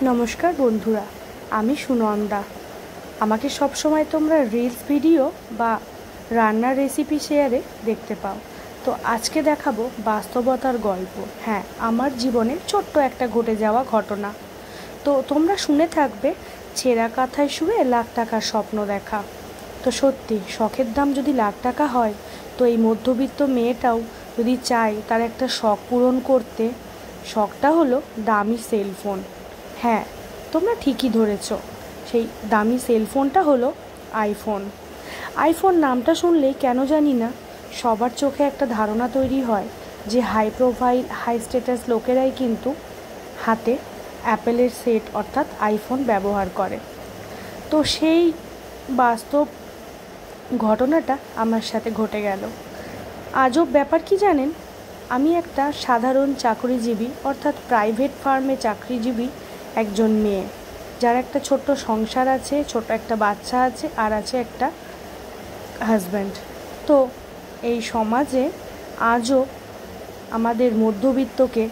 নমস্কার বন্ধুরা, আমি সুনন্দা। আমাকে সবসময় তোমরা রিলস ভিডিও বা রান্নার রেসিপি শেয়ারে দেখতে পাও। তো আজকে দেখাবো বাস্তবতার গল্প। হ্যাঁ, আমার জীবনে ছোট্ট একটা ঘটে যাওয়া ঘটনা। তো তোমরা শুনে থাকবে, ছেঁড়া কাঁথায় শুয়ে লাখ টাকার স্বপ্ন দেখা। তো সত্যি, শখের দাম যদি লাখ টাকা হয়, তো এই মধ্যবিত্ত মেয়েটাও যদি চায় তার একটা শখ পূরণ করতে, শখটা হলো দামি সেলফোন। হ্যাঁ, তোমরা ঠিকই ধরেছ, সেই দামি সেলফোনটা হলো আইফোন। আইফোন নামটা শুনলেই কেন জানি না সবার চোখে একটা ধারণা তৈরি হয় যে হাই প্রোফাইল, হাই স্ট্যাটাস লোকেরাই কিন্তু হাতে অ্যাপেলের সেট অর্থাৎ আইফোন ব্যবহার করে। তো সেই বাস্তব ঘটনাটা আমার সাথে ঘটে গেল। আজব ব্যাপার কি জানেন, আমি একটা সাধারণ চাকরিজীবী অর্থাৎ প্রাইভেট ফার্মে চাকরিজীবী একজন মেয়ে, যার একটা ছোট্ট সংসার আছে, ছোট একটা বাচ্চা আছে, আর আছে একটা হাজব্যান্ড। তো এই সমাজে আজও আমাদের মধ্যবিত্তকে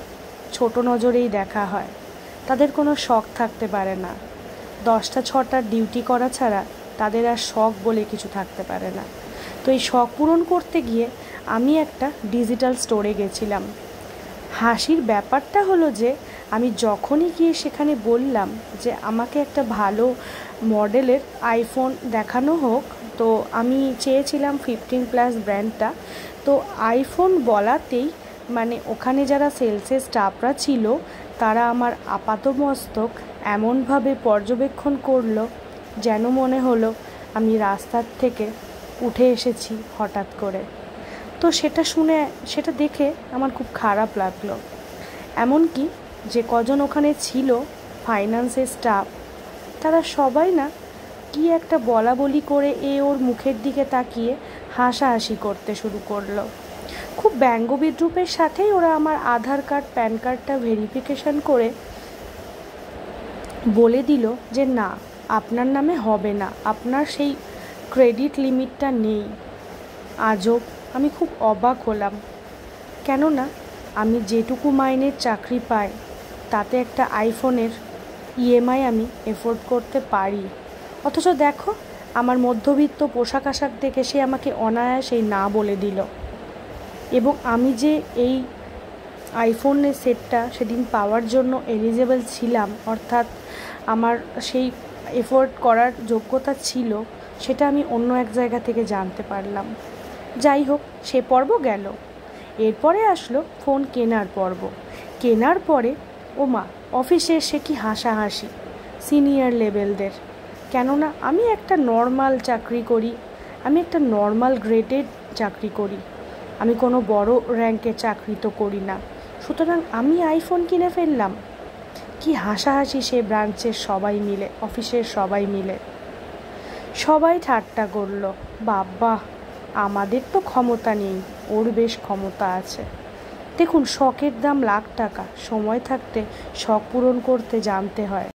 ছোট নজরেই দেখা হয়। তাদের কোনো শখ থাকতে পারে না। 10টা 6টার ডিউটি করা ছাড়া তাদের আর শখ বলে কিছু থাকতে পারে না। তো এই শখ পূরণ করতে গিয়ে আমি একটা ডিজিটাল স্টোরে গেছিলাম। হাসির ব্যাপারটা হলো যে আমি যখনই গিয়ে সেখানে বললাম যে আমাকে একটা ভালো মডেলের আইফোন দেখানো হোক, তো আমি চেয়েছিলাম 15+ ব্র্যান্ডটা। তো আইফোন বলাতেই মানে ওখানে যারা সেলসের স্টাফরা ছিল তারা আমার আপাতমস্তক এমনভাবে পর্যবেক্ষণ করলো যেন মনে হলো আমি রাস্তার থেকে উঠে এসেছি হঠাৎ করে। তো সেটা দেখে আমার খুব খারাপ লাগলো। এমনকি যে কজন ওখানে ছিল ফাইন্যান্সের স্টাফ, তারা সবাই না কি একটা বলা বলি করে ওর মুখের দিকে তাকিয়ে হাসাহাসি করতে শুরু করলো। খুব ব্যঙ্গ বিদ্রূপের সাথেই ওরা আমার আধার কার্ড, প্যান কার্ডটা ভেরিফিকেশন করে বলে দিল যে না, আপনার নামে হবে না, আপনার সেই ক্রেডিট লিমিটটা নেই। আজব, আমি খুব অবাক হলাম। কেননা আমি যেটুকু মাইনের চাকরি পাই তাতে একটা আইফোনের ইএমআই আমি এফোর্ড করতে পারি। অথচ দেখো, আমার মধ্যবিত্ত পোশাক আশাক দেখে সে আমাকে অনায়াসেই না বলে দিল। এবং আমি যে এই আইফোনের সেটটা সেদিন পাওয়ার জন্য এলিজেবল ছিলাম, অর্থাৎ আমার সেই এফোর্ড করার যোগ্যতা ছিল, সেটা আমি অন্য এক জায়গা থেকে জানতে পারলাম। যাই হোক, সে পর্ব গেল। এরপরে আসলো ফোন কেনার পর্ব। কেনার পরে ওমা, অফিসে এসে কি হাসাহাসি সিনিয়র লেভেলদের। কেননা আমি একটা নর্মাল চাকরি করি, আমি একটা নর্মাল গ্রেডেড চাকরি করি, আমি কোনো বড় র্যাঙ্কে চাকরি তো করি না। সুতরাং আমি আইফোন কিনে ফেললাম। কি হাসাহাসি সে ব্রাঞ্চের সবাই মিলে, অফিসের সবাই মিলে। সবাই ঠাট্টা করলো, বাবা আমাদের তো ক্ষমতা নেই, ওর বেশ ক্ষমতা আছে। দেখুন, শখের দাম লাখ টাকা। সময় থাকতে শখ পূরণ করতে জানতে হয়।